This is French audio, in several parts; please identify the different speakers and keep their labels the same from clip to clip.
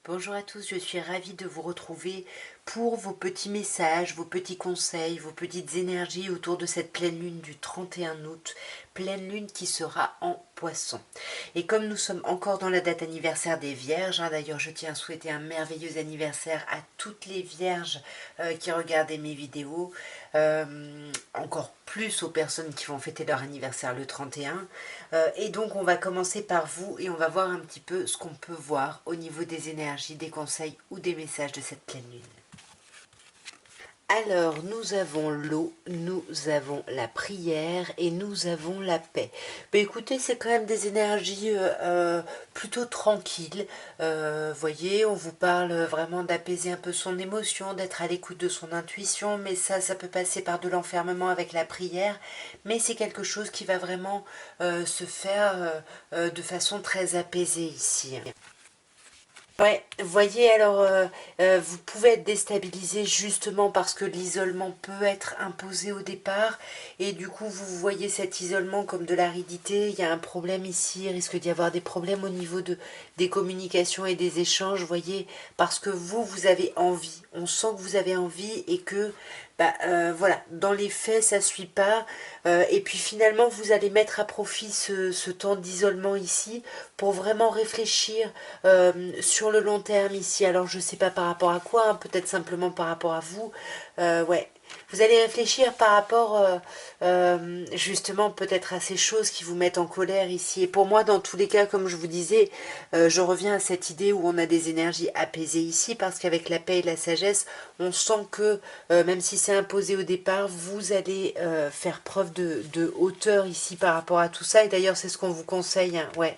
Speaker 1: Bonjour à tous, je suis ravie de vous retrouver pour vos petits messages, vos petits conseils, vos petites énergies autour de cette pleine lune du 31 août, pleine lune qui sera en Poisson. Et comme nous sommes encore dans la date anniversaire des Vierges, d'ailleurs je tiens à souhaiter un merveilleux anniversaire à toutes les Vierges qui regardaient mes vidéos, encore plus aux personnes qui vont fêter leur anniversaire le 31. Et donc on va commencer par vous et on va voir un petit peu ce qu'on peut voir au niveau des énergies, des conseils ou des messages de cette pleine lune. Alors, nous avons l'eau, nous avons la prière et nous avons la paix. Mais écoutez, c'est quand même des énergies plutôt tranquilles. Voyez, on vous parle vraiment d'apaiser un peu son émotion, d'être à l'écoute de son intuition, mais ça peut passer par de l'enfermement avec la prière. Mais c'est quelque chose qui va vraiment se faire de façon très apaisée ici. Ouais, voyez, alors vous pouvez être déstabilisé justement parce que l'isolement peut être imposé au départ et du coup vous voyez cet isolement comme de l'aridité, il y a un problème ici, il risque d'y avoir des problèmes au niveau des communications et des échanges, voyez, parce que vous avez envie, on sent que vous avez envie et que voilà, dans les faits ça suit pas et puis finalement vous allez mettre à profit ce temps d'isolement ici pour vraiment réfléchir sur le long terme ici. Alors je sais pas par rapport à quoi, hein, peut-être simplement par rapport à vous. Ouais, vous allez réfléchir par rapport justement peut-être à ces choses qui vous mettent en colère ici. Et pour moi, dans tous les cas, comme je vous disais, je reviens à cette idée où on a des énergies apaisées ici parce qu'avec la paix et la sagesse, on sent que même si c'est imposé au départ, vous allez faire preuve de hauteur ici par rapport à tout ça. Et d'ailleurs, c'est ce qu'on vous conseille. Hein, ouais.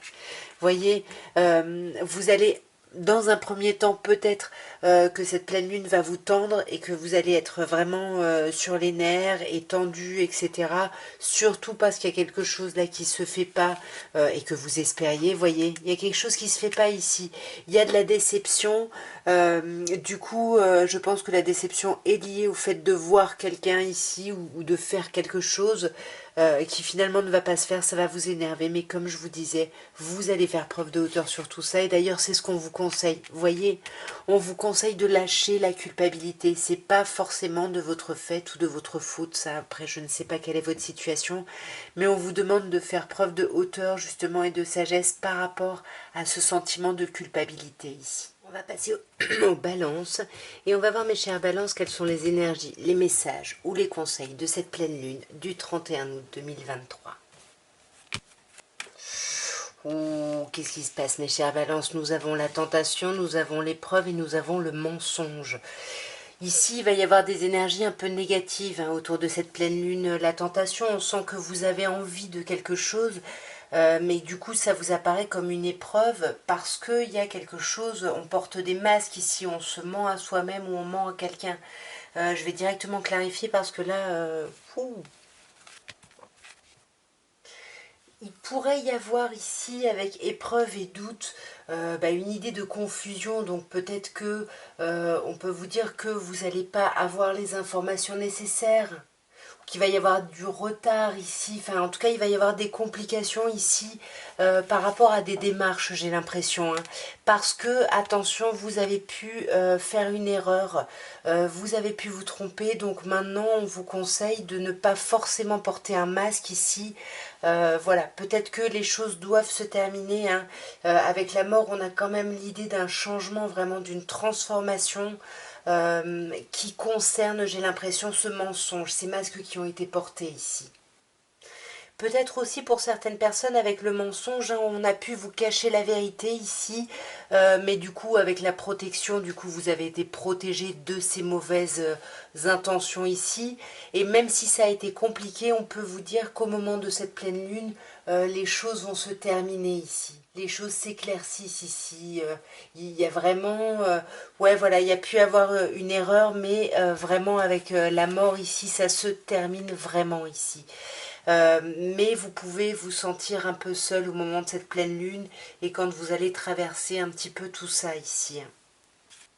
Speaker 1: Voyez, vous allez dans un premier temps peut-être que cette pleine lune va vous tendre et que vous allez être vraiment sur les nerfs et tendu, etc. Surtout parce qu'il y a quelque chose là qui se fait pas et que vous espériez, voyez, il y a quelque chose qui se fait pas ici. Il y a de la déception. Du coup, je pense que la déception est liée au fait de voir quelqu'un ici ou de faire quelque chose qui finalement ne va pas se faire, ça va vous énerver. Mais comme je vous disais, vous allez faire preuve de hauteur sur tout ça. Et d'ailleurs, c'est ce qu'on vous conseille. Vous voyez, on vous conseille de lâcher la culpabilité. C'est pas forcément de votre fait ou de votre faute. Ça, après, je ne sais pas quelle est votre situation. Mais on vous demande de faire preuve de hauteur, justement, et de sagesse par rapport à ce sentiment de culpabilité ici. On va passer aux balances et on va voir, mes chères balances, quelles sont les énergies, les messages ou les conseils de cette pleine lune du 31 août 2023. Qu'est-ce qui se passe, mes chères balances? Nous avons la tentation, nous avons l'épreuve et nous avons le mensonge. Ici, il va y avoir des énergies un peu négatives autour de cette pleine lune. La tentation, on sent que vous avez envie de quelque chose, mais du coup, ça vous apparaît comme une épreuve parce qu'il y a quelque chose, on porte des masques ici, on se ment à soi-même ou on ment à quelqu'un. Je vais directement clarifier parce que là, il pourrait y avoir ici, avec épreuve et doute, une idée de confusion. Donc peut-être que on peut vous dire que vous n'allez pas avoir les informations nécessaires, qu'il va y avoir du retard ici. Enfin, en tout cas, il va y avoir des complications ici par rapport à des démarches, j'ai l'impression. Hein. Parce que, attention, vous avez pu faire une erreur, vous avez pu vous tromper. Donc maintenant, on vous conseille de ne pas forcément porter un masque ici. Voilà, peut-être que les choses doivent se terminer. Hein. Avec la mort, on a quand même l'idée d'un changement, vraiment d'une transformation qui concerne, j'ai l'impression, ce mensonge, ces masques qui ont été portés ici. Peut-être aussi pour certaines personnes avec le mensonge, hein, on a pu vous cacher la vérité ici, mais du coup avec la protection, du coup vous avez été protégé de ces mauvaises intentions ici. Et même si ça a été compliqué, on peut vous dire qu'au moment de cette pleine lune, les choses vont se terminer ici. Les choses s'éclaircissent ici. Il y a vraiment, ouais voilà, il y a pu avoir une erreur, mais vraiment avec la mort ici, ça se termine vraiment ici. Mais vous pouvez vous sentir un peu seul au moment de cette pleine lune et quand vous allez traverser un petit peu tout ça ici.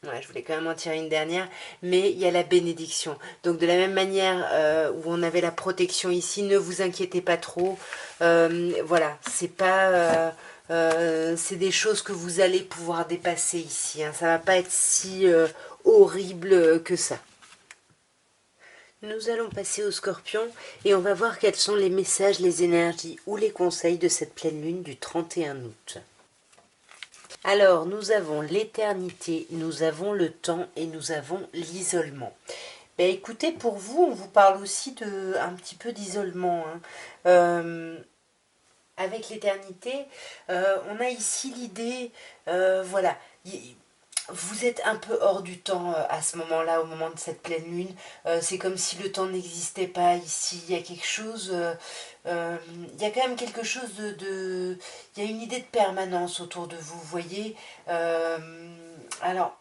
Speaker 1: Ouais, je voulais quand même en tirer une dernière, mais il y a la bénédiction. Donc de la même manière où on avait la protection ici, ne vous inquiétez pas trop. Voilà, c'est pas c'est des choses que vous allez pouvoir dépasser ici, hein. Ça va pas être si horrible que ça. Nous allons passer au Scorpion et on va voir quels sont les messages, les énergies ou les conseils de cette pleine lune du 31 août. Alors, nous avons l'éternité, nous avons le temps et nous avons l'isolement. Ben, écoutez, pour vous, on vous parle aussi de un petit peu d'isolement, hein. Avec l'éternité, on a ici l'idée, voilà, vous êtes un peu hors du temps à ce moment-là, au moment de cette pleine lune. C'est comme si le temps n'existait pas ici. Il y a quelque chose, il y a quand même quelque chose il y a une idée de permanence autour de vous, vous voyez. Alors,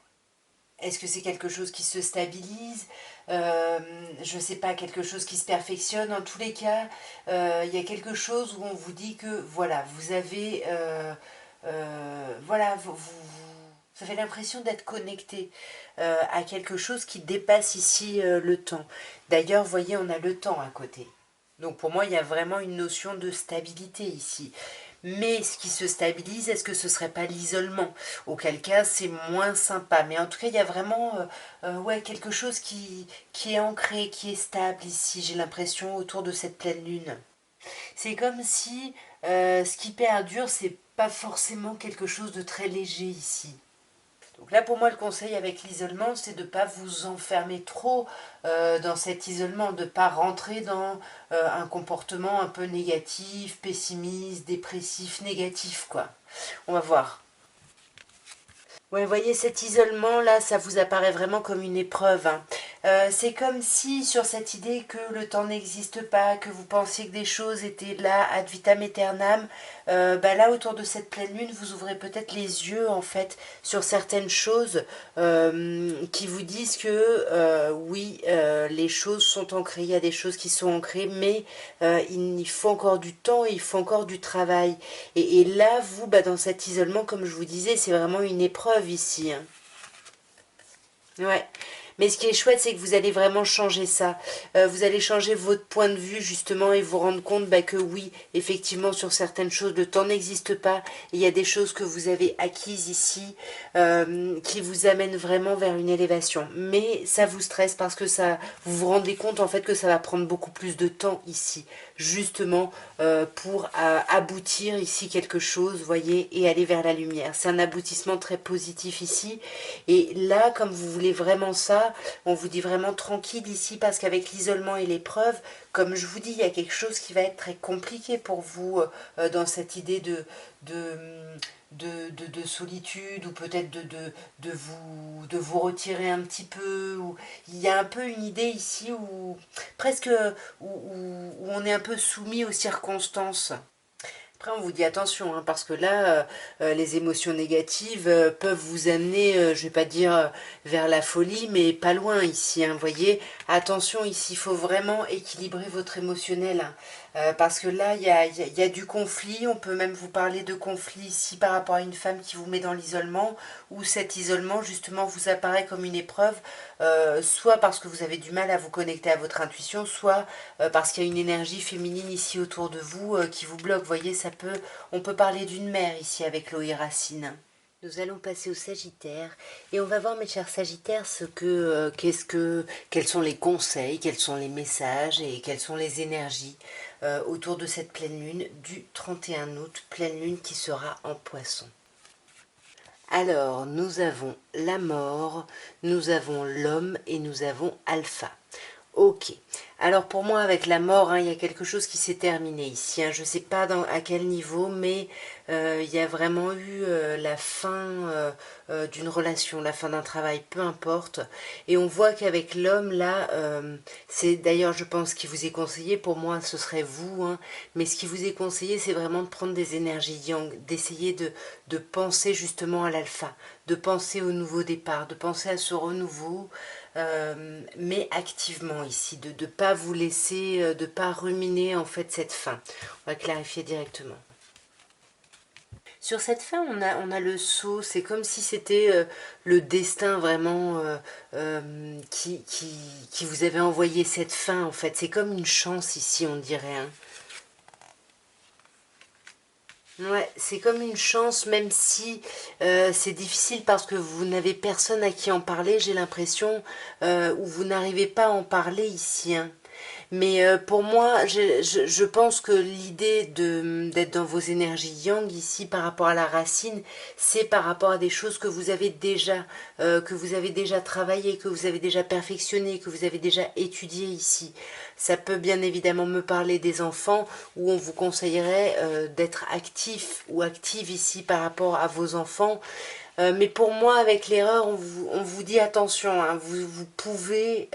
Speaker 1: est-ce que c'est quelque chose qui se stabilise? Je ne sais pas, quelque chose qui se perfectionne. En tous les cas, il y a quelque chose où on vous dit que, voilà, vous avez... voilà, vous avez l'impression d'être connecté à quelque chose qui dépasse ici le temps. D'ailleurs, vous voyez, on a le temps à côté. Donc pour moi, il y a vraiment une notion de stabilité ici. Mais ce qui se stabilise, est-ce que ce serait pas l'isolement? Auquel cas, c'est moins sympa. Mais en tout cas, il y a vraiment ouais, quelque chose qui est ancré, qui est stable ici, j'ai l'impression, autour de cette pleine lune. C'est comme si ce qui perdure, c'est pas forcément quelque chose de très léger ici. Donc là, pour moi, le conseil avec l'isolement, c'est de ne pas vous enfermer trop dans cet isolement, de ne pas rentrer dans un comportement un peu négatif, pessimiste, dépressif, négatif, quoi. On va voir. Ouais, vous voyez, cet isolement-là, ça vous apparaît vraiment comme une épreuve, hein. C'est comme si, sur cette idée que le temps n'existe pas, que vous pensiez que des choses étaient là, ad vitam aeternam, bah là, autour de cette pleine lune, vous ouvrez peut-être les yeux, en fait, sur certaines choses qui vous disent que, oui, les choses sont ancrées, il y a des choses qui sont ancrées, mais il faut encore du temps, il faut encore du travail. Et là, vous, bah, dans cet isolement, comme je vous disais, c'est vraiment une épreuve ici, hein. Ouais. Mais ce qui est chouette, c'est que vous allez vraiment changer ça. Vous allez changer votre point de vue, justement, et vous rendre compte bah, que oui, effectivement, sur certaines choses, le temps n'existe pas. Et il y a des choses que vous avez acquises ici qui vous amènent vraiment vers une élévation. Mais ça vous stresse parce que ça, vous vous rendez compte, en fait, que ça va prendre beaucoup plus de temps ici, justement, pour aboutir ici quelque chose, voyez, et aller vers la lumière. C'est un aboutissement très positif ici. Et là, comme vous voulez vraiment ça, on vous dit vraiment tranquille ici parce qu'avec l'isolement et l'épreuve, comme je vous dis, il y a quelque chose qui va être très compliqué pour vous dans cette idée de, de solitude ou peut-être de vous retirer un petit peu. Ou, il y a un peu une idée ici où presque où on est un peu soumis aux circonstances. Après, on vous dit attention, hein, parce que là, les émotions négatives peuvent vous amener, je vais pas dire vers la folie, mais pas loin ici. Hein, voyez, attention ici, il faut vraiment équilibrer votre émotionnel. Hein, parce que là, il y a du conflit. On peut même vous parler de conflit ici par rapport à une femme qui vous met dans l'isolement, ou cet isolement, justement, vous apparaît comme une épreuve, soit parce que vous avez du mal à vous connecter à votre intuition, soit parce qu'il y a une énergie féminine ici autour de vous qui vous bloque. Vous voyez, on peut parler d'une mère ici avec l'eau et racine. Nous allons passer au Sagittaire et on va voir, mes chers Sagittaires, quels sont les conseils, quels sont les messages et quelles sont les énergies autour de cette pleine lune du 31 août, pleine lune qui sera en Poisson. Alors, nous avons la mort, nous avons l'homme et nous avons Alpha. Ok. Alors pour moi, avec la mort, hein, il y a quelque chose qui s'est terminé ici. Hein. Je ne sais pas à quel niveau, mais il y a vraiment eu la fin d'une relation, la fin d'un travail, peu importe. Et on voit qu'avec l'homme, là, c'est d'ailleurs, je pense, ce qui vous est conseillé, pour moi, ce serait vous. Hein, mais ce qui vous est conseillé, c'est vraiment de prendre des énergies yang, d'essayer de penser justement à l'alpha, de penser au nouveau départ, de penser à ce renouveau. Mais activement ici, de ne pas vous laisser, de ne pas ruminer en fait cette fin. On va clarifier directement. Sur cette fin, on a le sceau, c'est comme si c'était le destin vraiment qui vous avait envoyé cette fin en fait. C'est comme une chance ici, on dirait. Hein. Ouais, c'est comme une chance, même si c'est difficile parce que vous n'avez personne à qui en parler, j'ai l'impression, ou vous n'arrivez pas à en parler ici, hein. Mais pour moi, je pense que l'idée d'être dans vos énergies yang ici par rapport à la racine, c'est par rapport à des choses que vous avez déjà travaillé, que vous avez déjà perfectionné, que vous avez déjà étudié ici. Ça peut bien évidemment me parler des enfants où on vous conseillerait d'être actif ou active ici par rapport à vos enfants. Mais pour moi, avec l'erreur, on vous dit attention, hein, vous pouvez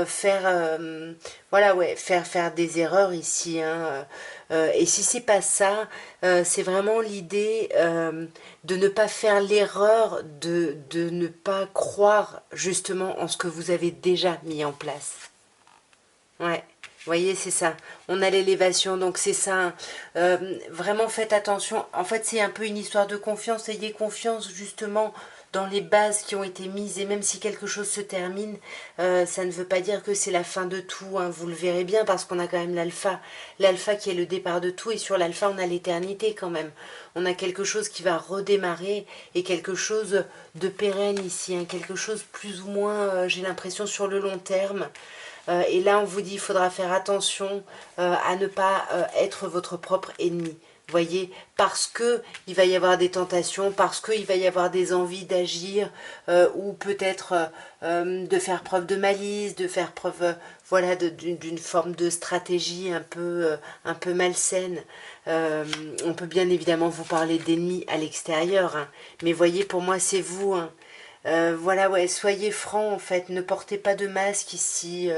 Speaker 1: faire, voilà, ouais, faire des erreurs ici, hein. Et si c'est pas ça, c'est vraiment l'idée de ne pas faire l'erreur de ne pas croire justement en ce que vous avez déjà mis en place. Ouais, vous voyez, c'est ça. On a l'élévation, donc c'est ça, hein. Vraiment, faites attention. En fait, c'est un peu une histoire de confiance. Ayez confiance justement dans les bases qui ont été mises. Et même si quelque chose se termine, ça ne veut pas dire que c'est la fin de tout, hein. Vous le verrez bien parce qu'on a quand même l'alpha. L'alpha qui est le départ de tout. Et sur l'alpha, on a l'éternité quand même. On a quelque chose qui va redémarrer et quelque chose de pérenne ici, hein. Quelque chose plus ou moins, j'ai l'impression, sur le long terme. Et là, on vous dit, il faudra faire attention à ne pas être votre propre ennemi. Voyez, parce que il va y avoir des tentations, parce qu'il va y avoir des envies d'agir, ou peut-être de faire preuve de malice, de faire preuve, voilà, d'une forme de stratégie un peu malsaine. On peut bien évidemment vous parler d'ennemis à l'extérieur, hein, mais voyez, pour moi, c'est vous, hein. Voilà, ouais, soyez francs en fait, ne portez pas de masque ici.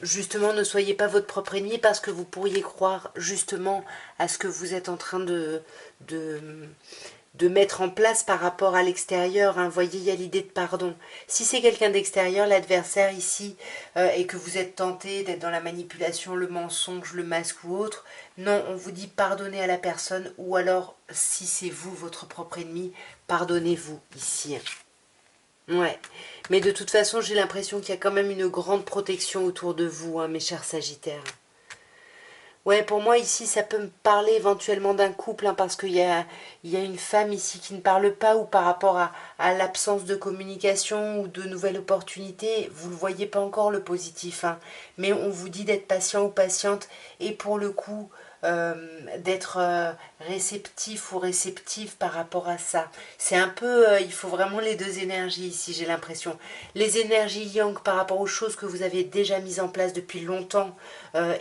Speaker 1: Justement, ne soyez pas votre propre ennemi parce que vous pourriez croire justement à ce que vous êtes en train de, de mettre en place par rapport à l'extérieur, hein. Voyez, il y a l'idée de pardon. Si c'est quelqu'un d'extérieur, l'adversaire ici, et que vous êtes tenté d'être dans la manipulation, le mensonge, le masque ou autre, non, on vous dit pardonnez à la personne, ou alors, si c'est vous, votre propre ennemi, pardonnez-vous ici. Ouais, mais de toute façon, j'ai l'impression qu'il y a quand même une grande protection autour de vous, hein, mes chers Sagittaires. Ouais, pour moi ici, ça peut me parler éventuellement d'un couple, hein, parce il y a une femme ici qui ne parle pas, ou par rapport à l'absence de communication ou de nouvelles opportunités, vous ne le voyez pas encore le positif, hein, mais on vous dit d'être patient ou patiente, et pour le coup, d'être réceptif ou réceptive par rapport à ça. C'est un peu, il faut vraiment les deux énergies ici, j'ai l'impression. Les énergies yang par rapport aux choses que vous avez déjà mises en place depuis longtemps,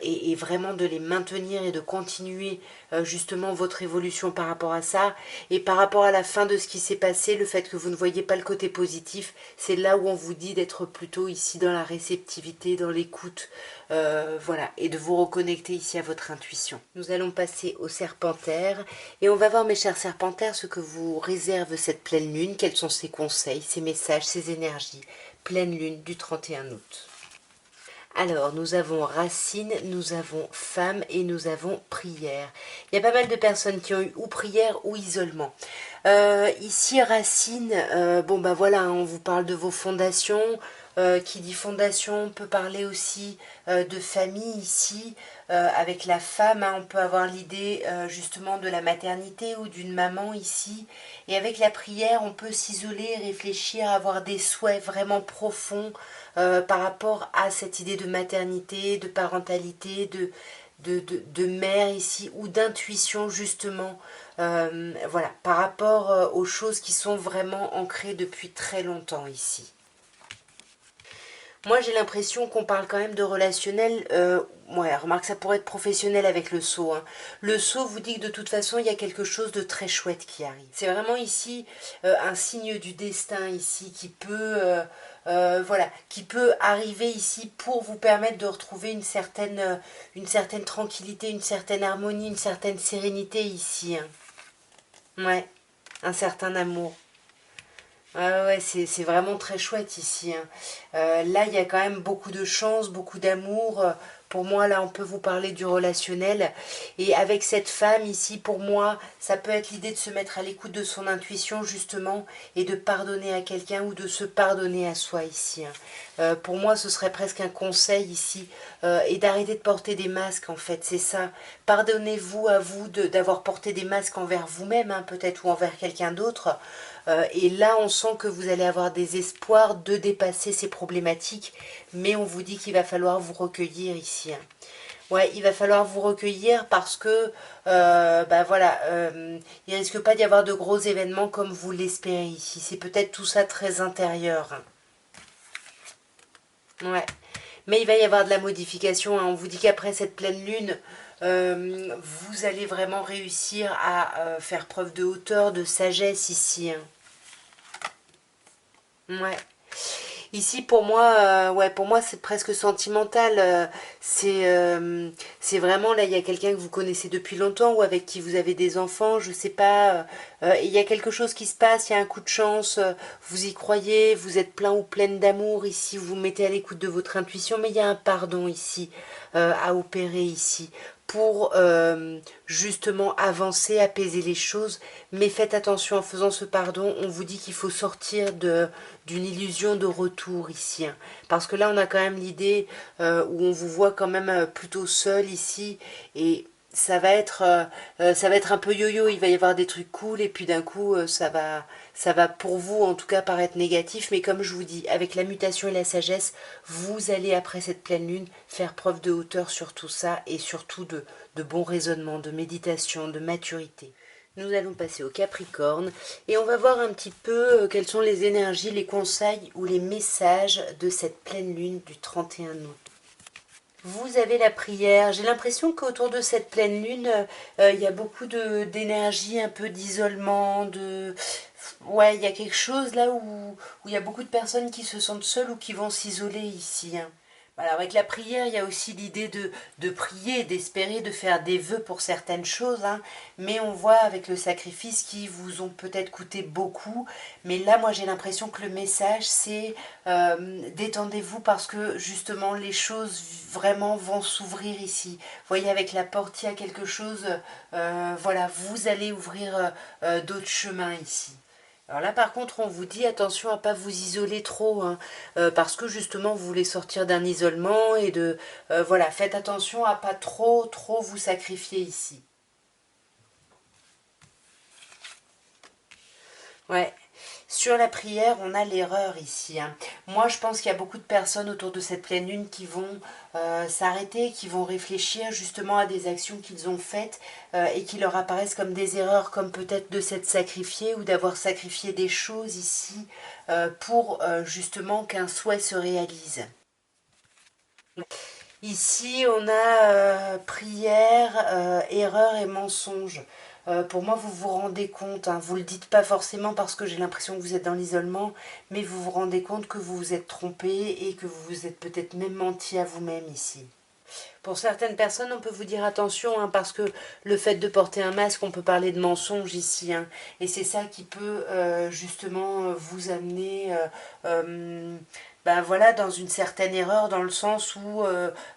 Speaker 1: et vraiment de les maintenir et de continuer justement votre évolution par rapport à ça. Et par rapport à la fin de ce qui s'est passé, le fait que vous ne voyez pas le côté positif, c'est là où on vous dit d'être plutôt ici dans la réceptivité, dans l'écoute, voilà, et de vous reconnecter ici à votre intuition. Nous allons passer aux serpentaires et on va voir, mes chers serpentaires, ce que vous réserve cette pleine lune, quels sont ses conseils, ses messages, ses énergies. Pleine lune du 31 août. Alors, nous avons racine, nous avons femme et nous avons prière. Il y a pas mal de personnes qui ont eu ou prière ou isolement. Ici, racine, bon bah voilà, hein, on vous parle de vos fondations. Qui dit fondation peut parler aussi de famille ici. Avec la femme, hein, on peut avoir l'idée justement de la maternité ou d'une maman ici. Et avec la prière, on peut s'isoler, réfléchir, avoir des souhaits vraiment profonds par rapport à cette idée de maternité, de parentalité, de mère ici, ou d'intuition justement, voilà, par rapport aux choses qui sont vraiment ancrées depuis très longtemps ici. Moi, j'ai l'impression qu'on parle quand même de relationnel. Ouais, remarque, ça pourrait être professionnel avec le sceau, hein. Le sceau vous dit que de toute façon, il y a quelque chose de très chouette qui arrive. C'est vraiment ici un signe du destin ici qui peut, voilà, qui peut arriver ici pour vous permettre de retrouver une certaine tranquillité, une certaine harmonie, une certaine sérénité ici, hein. Ouais, un certain amour. Ouais, ouais, c'est vraiment très chouette ici, hein. Là, il y a quand même beaucoup de chance, beaucoup d'amour Pour moi, là, on peut vous parler du relationnel. Et avec cette femme ici, pour moi, ça peut être l'idée de se mettre à l'écoute de son intuition, justement, et de pardonner à quelqu'un ou de se pardonner à soi ici, hein. Pour moi, ce serait presque un conseil ici, et d'arrêter de porter des masques, en fait, c'est ça. Pardonnez-vous à vous d'avoir porté des masques envers vous-même, hein, peut-être, ou envers quelqu'un d'autre. Et là, on sent que vous allez avoir des espoirs de dépasser ces problématiques, mais on vous dit qu'il va falloir vous recueillir ici, hein. Ouais, il va falloir vous recueillir parce que, bah voilà, il risque pas d'y avoir de gros événements comme vous l'espérez ici. C'est peut-être tout ça très intérieur, hein. Ouais, mais il va y avoir de la modification, hein. On vous dit qu'après cette pleine lune, vous allez vraiment réussir à faire preuve de hauteur, de sagesse ici, hein. Ouais. Ici, pour moi, ouais, pour moi, c'est presque sentimental. C'est vraiment là, il y a quelqu'un que vous connaissez depuis longtemps ou avec qui vous avez des enfants, je sais pas. Il y a quelque chose qui se passe, il y a un coup de chance. Vous y croyez, vous êtes plein ou pleine d'amour ici, vous vous mettez à l'écoute de votre intuition, mais il y a un pardon ici à opérer ici pour justement avancer, apaiser les choses. Mais faites attention en faisant ce pardon, on vous dit qu'il faut sortir d'une illusion de retour ici, hein. Parce que là, on a quand même l'idée où on vous voit quand même plutôt seul ici. Et ça va être un peu yo-yo. Il va y avoir des trucs cool et puis d'un coup, ça va pour vous en tout cas paraître négatif. Mais comme je vous dis, avec la mutation et la sagesse, vous allez après cette pleine lune faire preuve de hauteur sur tout ça et surtout de bon raisonnement, de méditation, de maturité. Nous allons passer au Capricorne et on va voir un petit peu quelles sont les énergies, les conseils ou les messages de cette pleine lune du 31 août. Vous avez la prière. J'ai l'impression qu'autour de cette pleine lune, il y a beaucoup d'énergie, un peu d'isolement, de... Ouais, il y a quelque chose là où il y a beaucoup de personnes qui se sentent seules ou qui vont s'isoler ici, hein. Voilà, avec la prière, il y a aussi l'idée de prier, d'espérer, de faire des vœux pour certaines choses, hein. Mais on voit avec le sacrifice qui vous ont peut-être coûté beaucoup. Mais là, moi, j'ai l'impression que le message, c'est détendez-vous parce que justement, les choses vraiment vont s'ouvrir ici. Vous voyez, avec la porte, il y a quelque chose, voilà, vous allez ouvrir d'autres chemins ici. Alors là, par contre, on vous dit attention à pas vous isoler trop, hein, parce que justement, vous voulez sortir d'un isolement et de... voilà, faites attention à pas trop vous sacrifier ici. Ouais. Sur la prière, on a l'erreur ici, hein. Moi, je pense qu'il y a beaucoup de personnes autour de cette pleine lune qui vont s'arrêter, qui vont réfléchir justement à des actions qu'ils ont faites et qui leur apparaissent comme des erreurs, comme peut-être de s'être sacrifié ou d'avoir sacrifié des choses ici pour justement qu'un souhait se réalise. Ici, on a prière, erreur et mensonge. Pour moi, vous vous rendez compte, hein, vous ne le dites pas forcément parce que j'ai l'impression que vous êtes dans l'isolement, mais vous vous rendez compte que vous vous êtes trompé et que vous vous êtes peut-être même menti à vous-même ici. Pour certaines personnes, on peut vous dire attention, hein, parce que le fait de porter un masque, on peut parler de mensonge ici, hein, et c'est ça qui peut justement vous amener ben voilà, dans une certaine erreur, dans le sens où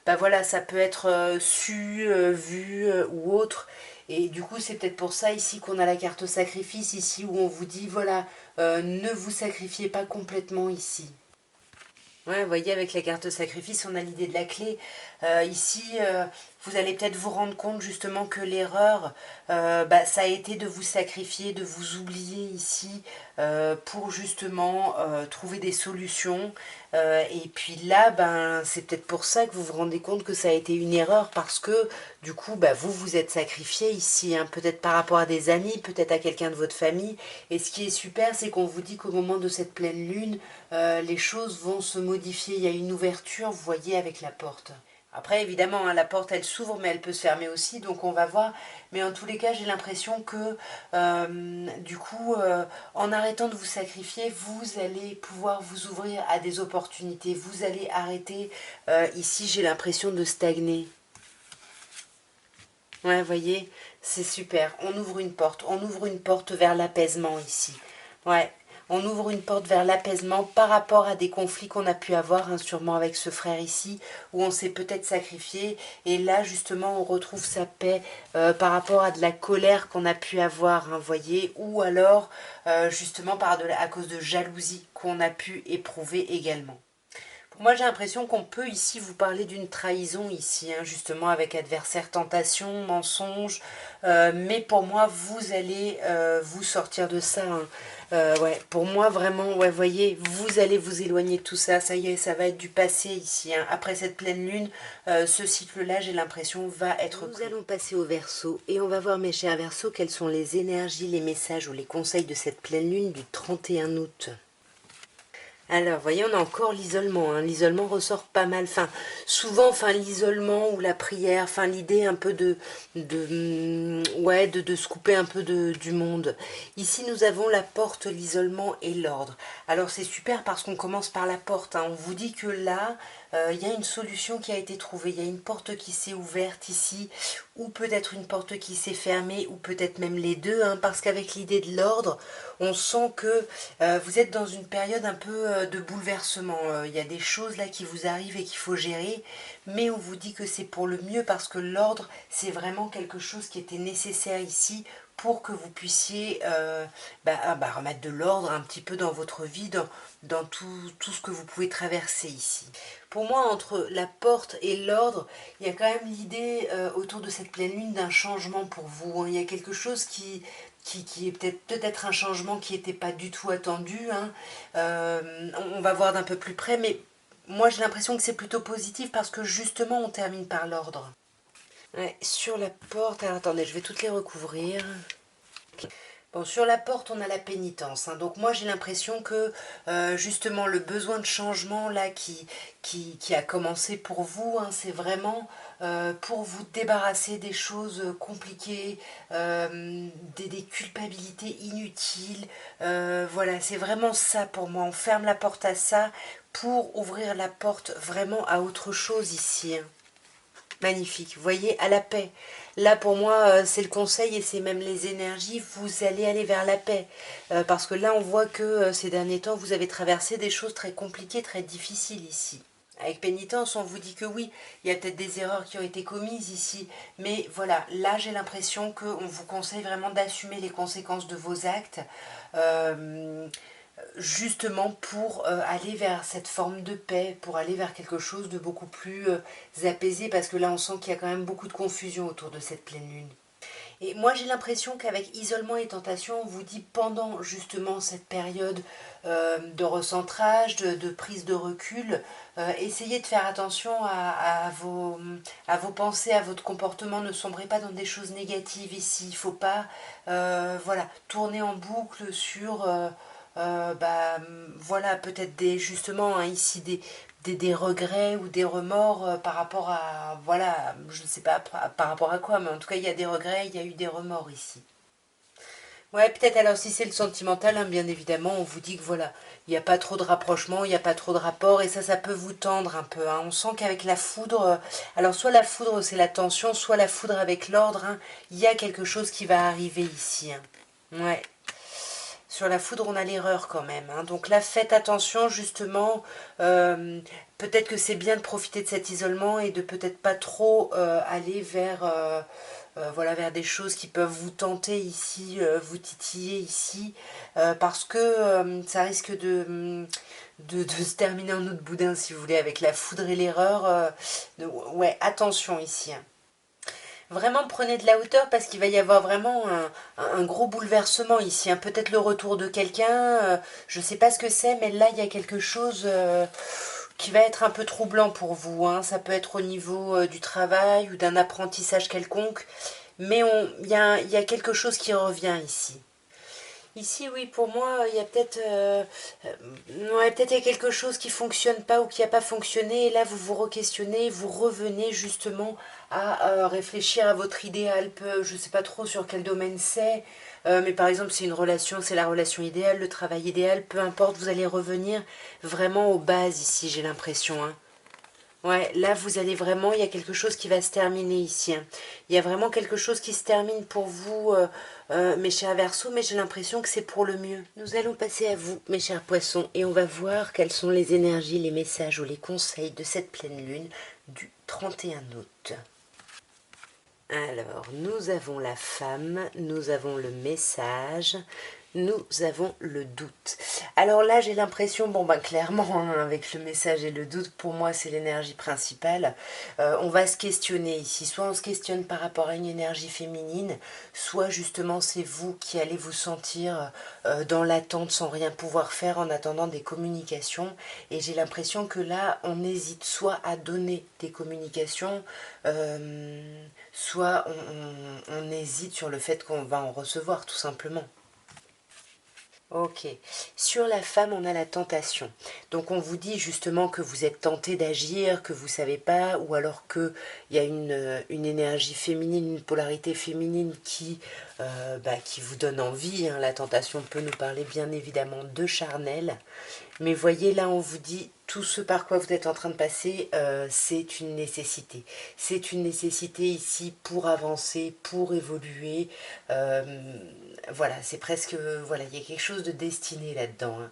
Speaker 1: ben voilà, ça peut être su, vu ou autre. Et du coup, c'est peut-être pour ça ici qu'on a la carte sacrifice, ici où on vous dit, voilà, ne vous sacrifiez pas complètement ici. Ouais, vous voyez, avec la carte sacrifice, on a l'idée de la clé. Ici, vous allez peut-être vous rendre compte justement que l'erreur, bah, ça a été de vous sacrifier, de vous oublier ici pour justement trouver des solutions. Et puis là, ben, c'est peut-être pour ça que vous vous rendez compte que ça a été une erreur parce que du coup, bah, vous vous êtes sacrifié ici, hein, peut-être par rapport à des amis, peut-être à quelqu'un de votre famille. Et ce qui est super, c'est qu'on vous dit qu'au moment de cette pleine lune, les choses vont se modifier. Il y a une ouverture, vous voyez, avec la porte. Après, évidemment, hein, la porte, elle s'ouvre, mais elle peut se fermer aussi, donc on va voir. Mais en tous les cas, j'ai l'impression que, du coup, en arrêtant de vous sacrifier, vous allez pouvoir vous ouvrir à des opportunités. Vous allez arrêter, ici, j'ai l'impression de stagner. Ouais, vous voyez, c'est super. On ouvre une porte vers l'apaisement ici. Ouais. On ouvre une porte vers l'apaisement par rapport à des conflits qu'on a pu avoir, hein, sûrement avec ce frère ici, où on s'est peut-être sacrifié. Et là, justement, on retrouve sa paix par rapport à de la colère qu'on a pu avoir, hein, voyez, ou alors justement à cause de jalousie qu'on a pu éprouver également. Moi, j'ai l'impression qu'on peut ici vous parler d'une trahison ici, hein, justement avec adversaire, tentation, mensonge. Mais pour moi, vous allez vous sortir de ça, hein. Ouais, pour moi, vraiment, ouais, voyez, vous allez vous éloigner de tout ça. Ça y est, ça va être du passé ici, hein. Après cette pleine lune, ce cycle-là, j'ai l'impression, va être clos. Nous allons passer au Verseau et on va voir, mes chers Verseaux, quelles sont les énergies, les messages ou les conseils de cette pleine lune du 31 août. Alors, vous voyez, on a encore l'isolement, hein. L'isolement ressort pas mal. Enfin, souvent, enfin, l'isolement ou la prière, enfin, l'idée un peu de se couper un peu du monde. Ici, nous avons la porte, l'isolement et l'ordre. Alors, c'est super parce qu'on commence par la porte, hein. On vous dit que là, il y a une solution qui a été trouvée. Il y a une porte qui s'est ouverte ici, ou peut-être une porte qui s'est fermée, ou peut-être même les deux, hein, parce qu'avec l'idée de l'ordre, on sent que vous êtes dans une période un peu de bouleversement. Il y a des choses là qui vous arrivent et qu'il faut gérer, mais on vous dit que c'est pour le mieux parce que l'ordre, c'est vraiment quelque chose qui était nécessaire ici pour que vous puissiez remettre de l'ordre un petit peu dans votre vie, dans tout ce que vous pouvez traverser ici. Pour moi, entre la porte et l'ordre, il y a quand même l'idée autour de cette pleine lune d'un changement pour vous, hein. Il y a quelque chose qui est peut-être un changement qui n'était pas du tout attendu, hein. On va voir d'un peu plus près, mais moi j'ai l'impression que c'est plutôt positif parce que justement on termine par l'ordre. Ouais, sur la porte, alors attendez, je vais toutes les recouvrir. Bon, sur la porte, on a la pénitence, hein. Donc moi, j'ai l'impression que justement le besoin de changement là qui a commencé pour vous, hein, c'est vraiment pour vous débarrasser des choses compliquées, des culpabilités inutiles. Voilà, c'est vraiment ça pour moi. On ferme la porte à ça pour ouvrir la porte vraiment à autre chose ici, hein. Magnifique, vous voyez, à la paix. Là, pour moi, c'est le conseil et c'est même les énergies, vous allez aller vers la paix. Parce que là, on voit que ces derniers temps, vous avez traversé des choses très compliquées, très difficiles ici. Avec pénitence, on vous dit que oui, il y a peut-être des erreurs qui ont été commises ici. Mais voilà, là, j'ai l'impression qu'on vous conseille vraiment d'assumer les conséquences de vos actes. Justement pour aller vers cette forme de paix, pour aller vers quelque chose de beaucoup plus apaisé, parce que là on sent qu'il y a quand même beaucoup de confusion autour de cette pleine lune. Et moi j'ai l'impression qu'avec isolement et tentation, on vous dit pendant justement cette période de recentrage, de prise de recul, essayez de faire attention à vos pensées, à votre comportement, ne sombrez pas dans des choses négatives ici, il ne faut pas voilà, tourner en boucle sur... voilà, peut-être justement, hein, ici des regrets ou des remords par rapport à, voilà, je ne sais pas par rapport à quoi, mais en tout cas il y a des regrets, il y a eu des remords ici. Ouais, peut-être alors si c'est le sentimental, hein, bien évidemment, on vous dit que voilà, il n'y a pas trop de rapprochement, il n'y a pas trop de rapport, et ça peut vous tendre un peu, hein. On sent qu'avec la foudre, alors soit la foudre c'est la tension, soit la foudre avec l'ordre, hein, il y a quelque chose qui va arriver ici, hein. Ouais. Sur la foudre, on a l'erreur quand même, hein. Donc là, faites attention justement. Peut-être que c'est bien de profiter de cet isolement et de peut-être pas trop aller vers, voilà, vers des choses qui peuvent vous tenter ici, vous titiller ici, parce que ça risque de se terminer en autre boudin, si vous voulez, avec la foudre et l'erreur. Ouais, attention ici, hein. Vraiment prenez de la hauteur parce qu'il va y avoir vraiment un gros bouleversement ici, hein. Peut-être le retour de quelqu'un, je ne sais pas ce que c'est, mais là il y a quelque chose qui va être un peu troublant pour vous, hein. Ça peut être au niveau du travail ou d'un apprentissage quelconque, mais il y a quelque chose qui revient ici. Ici, oui, pour moi, il y a peut-être ouais, peut-être il y a quelque chose qui fonctionne pas ou qui n'a pas fonctionné. Et là, vous vous re-questionnez, vous revenez justement à réfléchir à votre idéal. Je ne sais pas trop sur quel domaine c'est, mais par exemple, c'est une relation, c'est la relation idéale, le travail idéal, peu importe, vous allez revenir vraiment aux bases ici, j'ai l'impression, hein. Ouais, là vous allez vraiment, il y a quelque chose qui va se terminer ici, hein. Il y a vraiment quelque chose qui se termine pour vous, mes chers Verseaux, mais j'ai l'impression que c'est pour le mieux. Nous allons passer à vous, mes chers Poissons, et on va voir quelles sont les énergies, les messages ou les conseils de cette pleine lune du 31 août. Alors, nous avons la femme, nous avons le message, nous avons le doute. Alors là, j'ai l'impression, bon ben clairement, hein, avec le message et le doute, pour moi, c'est l'énergie principale. On va se questionner ici. Soit on se questionne par rapport à une énergie féminine, soit justement c'est vous qui allez vous sentir dans l'attente sans rien pouvoir faire en attendant des communications. Et j'ai l'impression que là, on hésite soit à donner des communications, soit on hésite sur le fait qu'on va en recevoir, tout simplement. Ok. Sur la femme, on a la tentation. Donc on vous dit justement que vous êtes tenté d'agir, que vous ne savez pas, ou alors qu'il y a une énergie féminine, une polarité féminine qui vous donne envie, hein. La tentation peut nous parler bien évidemment de charnel. Mais voyez, là, on vous dit, tout ce par quoi vous êtes en train de passer, c'est une nécessité. C'est une nécessité ici pour avancer, pour évoluer. Euh, voilà, c'est presque... Voilà, il y a quelque chose de destiné là-dedans, hein.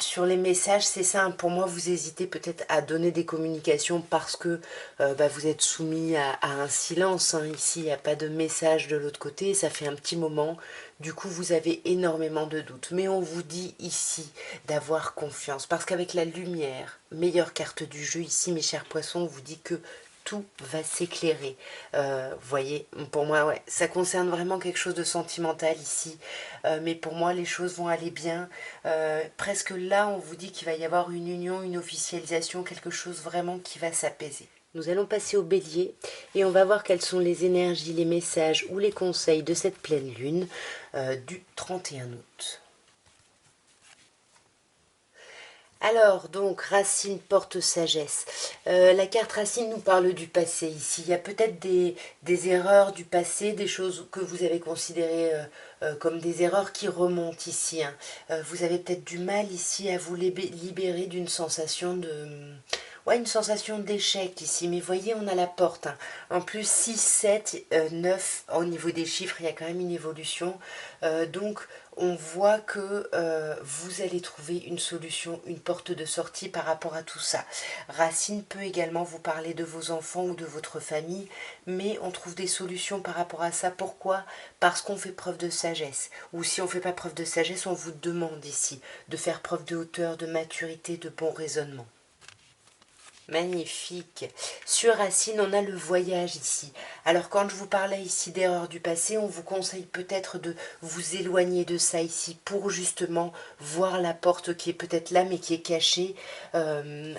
Speaker 1: Sur les messages, c'est ça, hein, pour moi, vous hésitez peut-être à donner des communications parce que vous êtes soumis à un silence, hein. Ici, il n'y a pas de message de l'autre côté, ça fait un petit moment. Du coup, vous avez énormément de doutes. Mais on vous dit ici d'avoir confiance parce qu'avec la lumière, meilleure carte du jeu, ici, mes chers poissons, on vous dit que tout va s'éclairer. Vous voyez, pour moi, ouais, ça concerne vraiment quelque chose de sentimental ici. Mais pour moi, les choses vont aller bien. Presque là, on vous dit qu'il va y avoir une union, une officialisation, quelque chose vraiment qui va s'apaiser. Nous allons passer au bélier et on va voir quelles sont les énergies, les messages ou les conseils de cette pleine lune du 31 août. Alors, donc, racine porte sagesse. La carte racine nous parle du passé ici. Il y a peut-être des erreurs du passé, des choses que vous avez considérées comme des erreurs qui remontent ici, hein. Vous avez peut-être du mal ici à vous libérer d'une sensation de... Ouais, une sensation d'échec ici, mais voyez, on a la porte, hein. En plus, 6, 7, 9, au niveau des chiffres, il y a quand même une évolution. Donc, on voit que vous allez trouver une solution, une porte de sortie par rapport à tout ça. Racine peut également vous parler de vos enfants ou de votre famille, mais on trouve des solutions par rapport à ça. Pourquoi? Parce qu'on fait preuve de sagesse. Ou si on ne fait pas preuve de sagesse, on vous demande ici de faire preuve de hauteur, de maturité, de bon raisonnement. Magnifique. Sur Racine, on a le voyage ici. Alors quand je vous parlais ici d'erreurs du passé, on vous conseille peut-être de vous éloigner de ça ici pour justement voir la porte qui est peut-être là mais qui est cachée,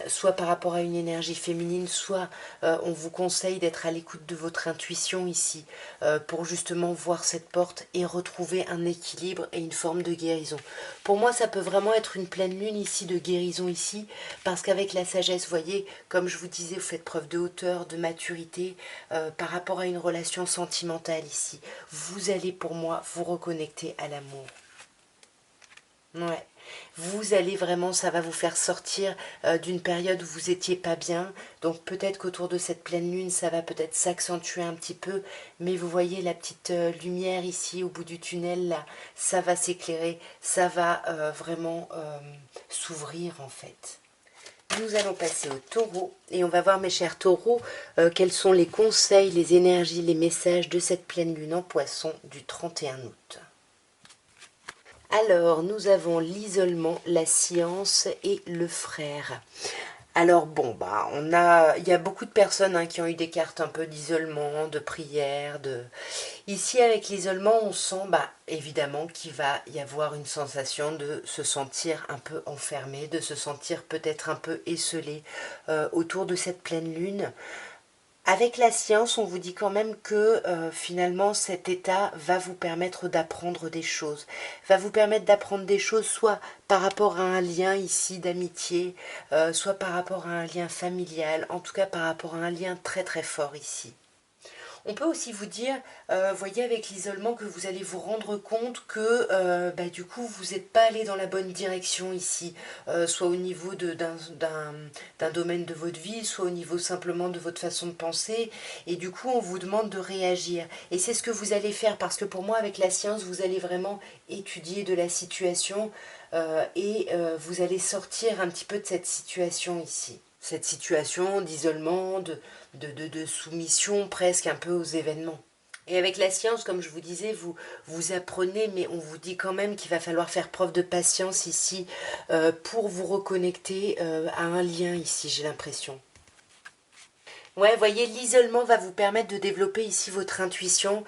Speaker 1: soit par rapport à une énergie féminine, soit on vous conseille d'être à l'écoute de votre intuition ici pour justement voir cette porte et retrouver un équilibre et une forme de guérison. Pour moi, ça peut vraiment être une pleine lune ici de guérison ici parce qu'avec la sagesse, vous voyez, comme je vous disais, vous faites preuve de hauteur, de maturité par rapport à une relation sentimentale ici. Vous allez pour moi vous reconnecter à l'amour. Ouais. Vous allez vraiment, ça va vous faire sortir d'une période où vous étiez pas bien. Donc peut-être qu'autour de cette pleine lune, ça va peut-être s'accentuer un petit peu. Mais vous voyez la petite lumière ici au bout du tunnel, là, ça va s'éclairer. Ça va vraiment s'ouvrir en fait. Nous allons passer au taureau et on va voir, mes chers taureaux, quels sont les conseils, les énergies, les messages de cette pleine lune en poisson du 31 août. Alors, nous avons l'isolement, la science et le frère. Alors bon, il y a beaucoup de personnes, hein, qui ont eu des cartes un peu d'isolement, de prière, de... Ici, avec l'isolement, on sent, évidemment, qu'il va y avoir une sensation de se sentir un peu enfermé, de se sentir peut-être un peu esselé autour de cette pleine lune. Avec la science, on vous dit quand même que finalement cet état va vous permettre d'apprendre des choses. Va vous permettre d'apprendre des choses soit par rapport à un lien ici d'amitié, soit par rapport à un lien familial, en tout cas par rapport à un lien très très fort ici. On peut aussi vous dire, voyez avec l'isolement que vous allez vous rendre compte que du coup vous n'êtes pas allé dans la bonne direction ici, soit au niveau d'un domaine de votre vie, soit au niveau simplement de votre façon de penser, et du coup on vous demande de réagir. Et c'est ce que vous allez faire, parce que pour moi avec la science vous allez vraiment étudier de la situation vous allez sortir un petit peu de cette situation ici. Cette situation d'isolement, de soumission presque un peu aux événements. Et avec la science, comme je vous disais, vous apprenez, mais on vous dit quand même qu'il va falloir faire preuve de patience ici pour vous reconnecter à un lien ici, j'ai l'impression. Ouais, voyez, l'isolement va vous permettre de développer ici votre intuition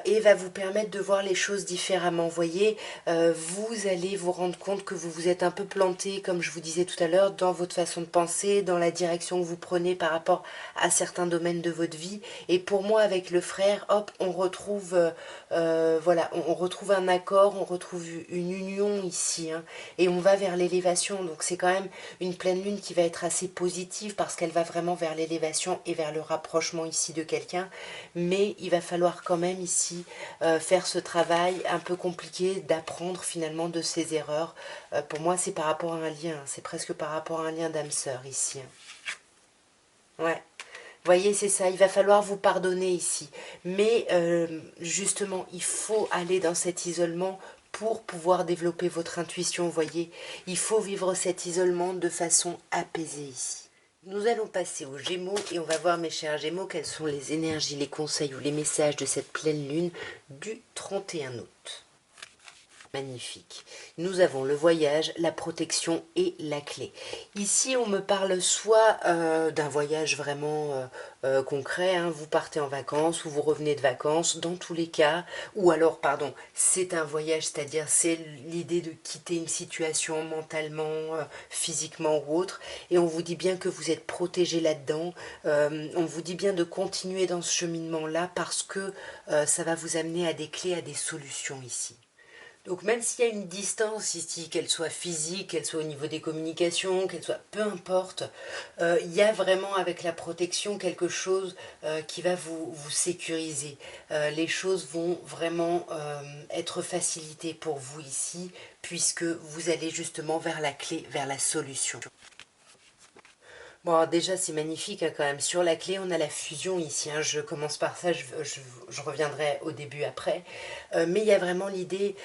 Speaker 1: et va vous permettre de voir les choses différemment. Voyez, vous allez vous rendre compte que vous vous êtes un peu planté, comme je vous disais tout à l'heure, dans votre façon de penser, dans la direction que vous prenez par rapport à certains domaines de votre vie. Et pour moi, avec le frère, hop, on retrouve, voilà, on retrouve un accord, on retrouve une union ici, hein, et on va vers l'élévation. Donc c'est quand même une pleine lune qui va être assez positive parce qu'elle va vraiment vers l'élévation et vers le rapprochement ici de quelqu'un, mais il va falloir quand même ici faire ce travail un peu compliqué d'apprendre finalement de ses erreurs. Pour moi c'est par rapport à un lien, c'est presque par rapport à un lien d'âme sœur ici. Ouais. Voyez, c'est ça, il va falloir vous pardonner ici. Mais justement, il faut aller dans cet isolement pour pouvoir développer votre intuition, voyez. Il faut vivre cet isolement de façon apaisée ici. Nous allons passer aux Gémeaux et on va voir, mes chers Gémeaux, quelles sont les énergies, les conseils ou les messages de cette pleine lune du 31 août. Magnifique. Nous avons le voyage, la protection et la clé. Ici, on me parle soit d'un voyage vraiment concret, hein, vous partez en vacances ou vous revenez de vacances, dans tous les cas, ou alors, pardon, c'est un voyage, c'est-à-dire c'est l'idée de quitter une situation mentalement, physiquement ou autre, et on vous dit bien que vous êtes protégé là-dedans, on vous dit bien de continuer dans ce cheminement-là parce que ça va vous amener à des clés, à des solutions ici. Donc même s'il y a une distance ici, qu'elle soit physique, qu'elle soit au niveau des communications, qu'elle soit peu importe, il y a vraiment avec la protection quelque chose qui va vous sécuriser. Les choses vont vraiment être facilitées pour vous ici, puisque vous allez justement vers la clé, vers la solution. Bon, alors déjà, c'est magnifique hein, quand même. Sur la clé, on a la fusion ici. Hein. Je commence par ça, je reviendrai au début après. Mais il y a vraiment l'idée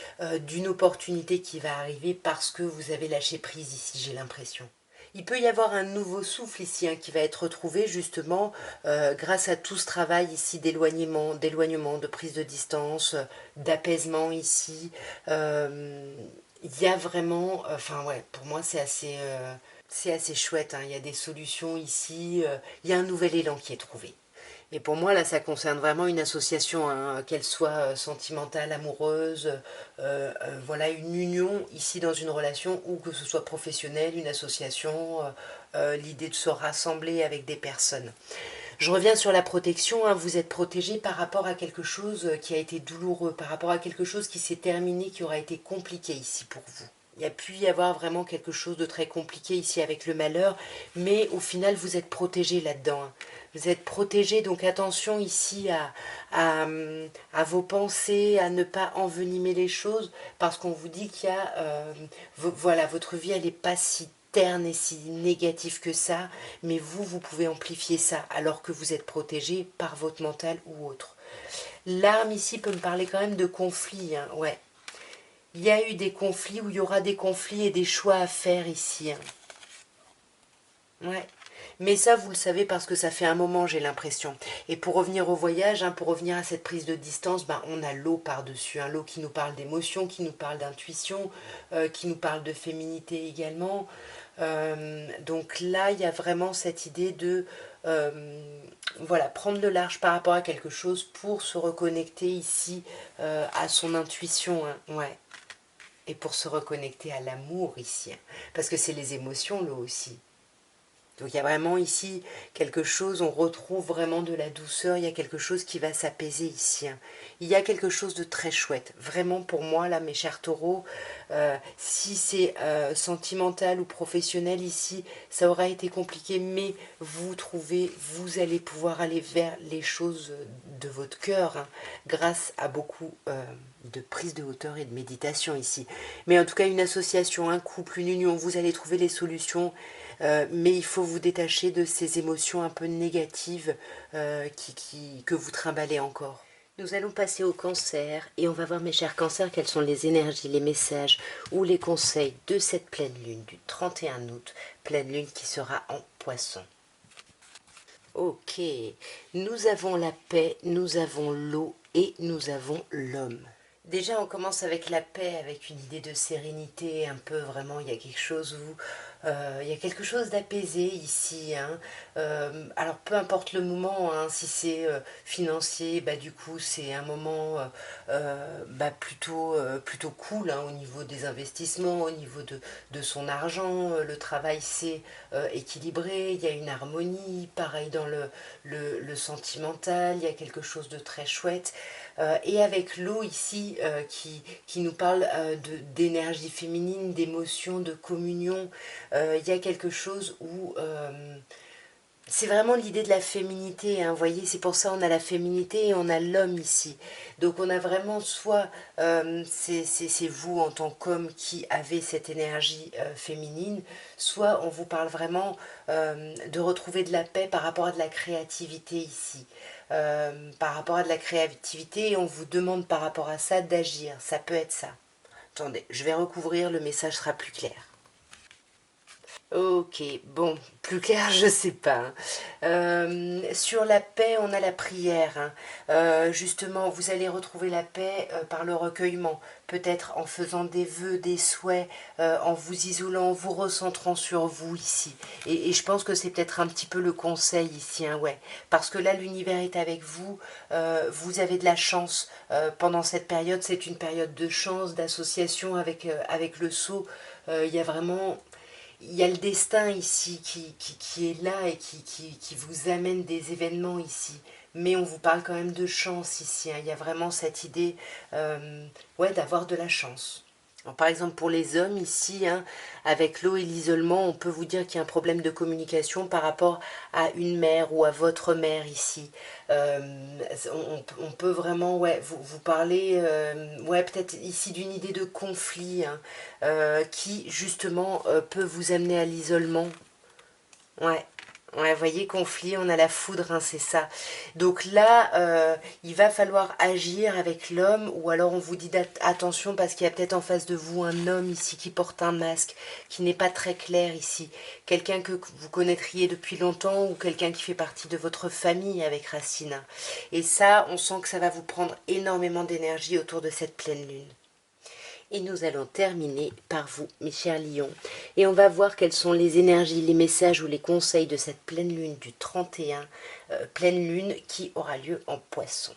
Speaker 1: d'une opportunité qui va arriver parce que vous avez lâché prise ici, j'ai l'impression. Il peut y avoir un nouveau souffle ici hein, qui va être retrouvé justement grâce à tout ce travail ici d'éloignement, de prise de distance, d'apaisement ici. Il y a vraiment, enfin ouais, pour moi c'est assez chouette, hein. Il y a des solutions ici, il y a un nouvel élan qui est trouvé. Et pour moi, là, ça concerne vraiment une association, hein, qu'elle soit sentimentale, amoureuse, voilà, une union ici dans une relation ou que ce soit professionnel, une association, l'idée de se rassembler avec des personnes. Je reviens sur la protection, hein, vous êtes protégé par rapport à quelque chose qui a été douloureux, par rapport à quelque chose qui s'est terminé, qui aura été compliqué ici pour vous. Il y a pu y avoir vraiment quelque chose de très compliqué ici avec le malheur, mais au final vous êtes protégé là-dedans. Hein. Vous êtes protégé, donc attention ici à vos pensées, à ne pas envenimer les choses, parce qu'on vous dit qu'il y a, voilà, votre vie elle n'est pas si terne et si négative que ça, mais vous pouvez amplifier ça alors que vous êtes protégé par votre mental ou autre. L'arme ici peut me parler quand même de conflits, hein, ouais. Il y a eu des conflits, ou il y aura des conflits et des choix à faire ici. Hein. Ouais. Mais ça, vous le savez parce que ça fait un moment, j'ai l'impression. Et pour revenir au voyage, hein, pour revenir à cette prise de distance, ben, on a l'eau par-dessus. Un lot qui nous parle d'émotion, qui nous parle d'intuition, qui nous parle de féminité également. Donc là, il y a vraiment cette idée de voilà, prendre le large par rapport à quelque chose pour se reconnecter ici à son intuition. Hein, ouais. Et pour se reconnecter à l'amour ici. Hein, parce que c'est les émotions, l'eau aussi. Donc il y a vraiment ici quelque chose, on retrouve vraiment de la douceur, il y a quelque chose qui va s'apaiser ici. Hein. Il y a quelque chose de très chouette. Vraiment pour moi, là, mes chers taureaux, si c'est sentimental ou professionnel ici, ça aura été compliqué, mais vous trouvez, vous allez pouvoir aller vers les choses de votre cœur, hein, grâce à beaucoup de prise de hauteur et de méditation ici. Mais en tout cas, une association, un couple, une union, vous allez trouver les solutions. Mais il faut vous détacher de ces émotions un peu négatives que vous trimballez encore. Nous allons passer au cancer et on va voir mes chers cancers quelles sont les énergies, les messages ou les conseils de cette pleine lune du 31 août, pleine lune qui sera en poisson. Ok, nous avons la paix, nous avons l'eau et nous avons l'homme. Déjà, on commence avec la paix, avec une idée de sérénité, un peu vraiment, il y a quelque chose où il y a quelque chose d'apaisé ici. Hein. Alors, peu importe le moment, hein, si c'est financier, bah, du coup, c'est un moment bah, plutôt cool hein, au niveau des investissements, au niveau de son argent. Le travail, c'est équilibré, il y a une harmonie. Pareil dans le sentimental, il y a quelque chose de très chouette. Et avec l'eau ici qui nous parle d'énergie féminine, d'émotion, de communion, il y a quelque chose où c'est vraiment l'idée de la féminité, hein, vous voyez, c'est pour ça on a la féminité et on a l'homme ici. Donc on a vraiment soit c'est vous en tant qu'homme qui avez cette énergie féminine, soit on vous parle vraiment de retrouver de la paix par rapport à de la créativité ici. Par rapport à de la créativité et on vous demande par rapport à ça d'agir, ça peut être ça. Attendez, je vais recouvrir, le message sera plus clair. Ok, bon, plus clair, je sais pas. Hein. Sur la paix, on a la prière. Hein. Justement, vous allez retrouver la paix par le recueillement, peut-être en faisant des vœux, des souhaits, en vous isolant, en vous recentrant sur vous ici. Et je pense que c'est peut-être un petit peu le conseil ici, hein, ouais. Parce que là, l'univers est avec vous, vous avez de la chance pendant cette période. C'est une période de chance, d'association avec le sceau. Il y a vraiment il y a le destin ici qui est là et qui vous amène des événements ici. Mais on vous parle quand même de chance ici. Hein. Il y a vraiment cette idée ouais, d'avoir de la chance. Alors, par exemple, pour les hommes ici, hein, avec l'eau et l'isolement, on peut vous dire qu'il y a un problème de communication par rapport à une mère ou à votre mère ici. On peut vraiment ouais, vous parler ouais, peut-être ici d'une idée de conflit hein, qui justement peut vous amener à l'isolement. Ouais. Ouais, voyez, conflit, on a la foudre, hein, c'est ça. Donc là, il va falloir agir avec l'homme, ou alors on vous dit attention parce qu'il y a peut-être en face de vous un homme ici qui porte un masque, qui n'est pas très clair ici. Quelqu'un que vous connaîtriez depuis longtemps, ou quelqu'un qui fait partie de votre famille avec Racine. Et ça, on sent que ça va vous prendre énormément d'énergie autour de cette pleine lune. Et nous allons terminer par vous, mes chers lions. Et on va voir quelles sont les énergies, les messages ou les conseils de cette pleine lune du 31, pleine lune qui aura lieu en poisson.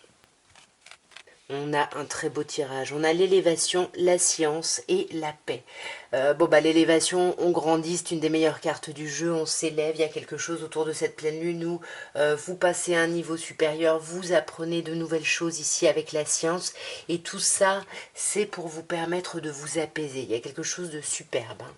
Speaker 1: On a un très beau tirage. On a l'élévation, la science et la paix. Bon, bah, l'élévation, on grandit, c'est une des meilleures cartes du jeu. On s'élève, il y a quelque chose autour de cette pleine lune où vous passez à un niveau supérieur, vous apprenez de nouvelles choses ici avec la science. Et tout ça, c'est pour vous permettre de vous apaiser. Il y a quelque chose de superbe. Hein.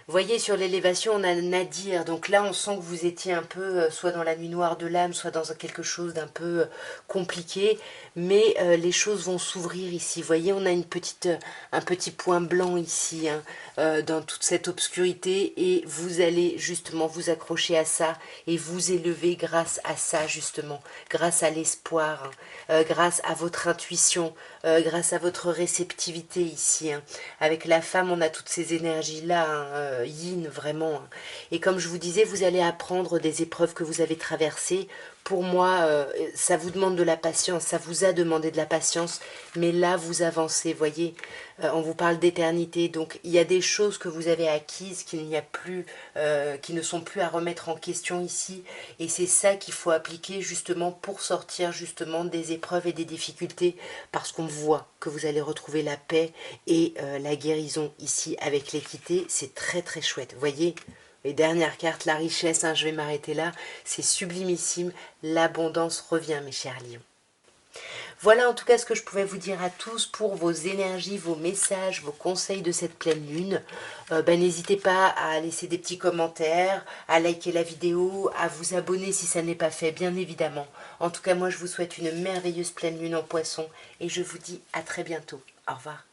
Speaker 1: Vous voyez, sur l'élévation, on a Nadir. Donc là, on sent que vous étiez un peu soit dans la nuit noire de l'âme, soit dans quelque chose d'un peu compliqué. Mais les choses vont s'ouvrir ici. Vous voyez, on a un petit point blanc ici, hein, dans toute cette obscurité. Et vous allez justement vous accrocher à ça et vous élever grâce à ça, justement. Grâce à l'espoir, hein, grâce à votre intuition, grâce à votre réceptivité ici. Hein. Avec la femme, on a toutes ces énergies-là, hein, yin vraiment. Hein. Et comme je vous disais, vous allez apprendre des épreuves que vous avez traversées. Pour moi, ça vous demande de la patience, ça vous a demandé de la patience, mais là, vous avancez, voyez, on vous parle d'éternité, donc il y a des choses que vous avez acquises qu'il n'y a plus, qui ne sont plus à remettre en question ici, et c'est ça qu'il faut appliquer justement pour sortir justement des épreuves et des difficultés, parce qu'on voit que vous allez retrouver la paix et la guérison ici avec l'équité, c'est très très chouette, voyez. Et dernière carte, la richesse, hein, je vais m'arrêter là. C'est sublimissime. L'abondance revient, mes chers lions. Voilà en tout cas ce que je pouvais vous dire à tous pour vos énergies, vos messages, vos conseils de cette pleine lune. N'hésitez pas à laisser des petits commentaires, à liker la vidéo, à vous abonner si ça n'est pas fait, bien évidemment. En tout cas, moi je vous souhaite une merveilleuse pleine lune en poisson et je vous dis à très bientôt. Au revoir.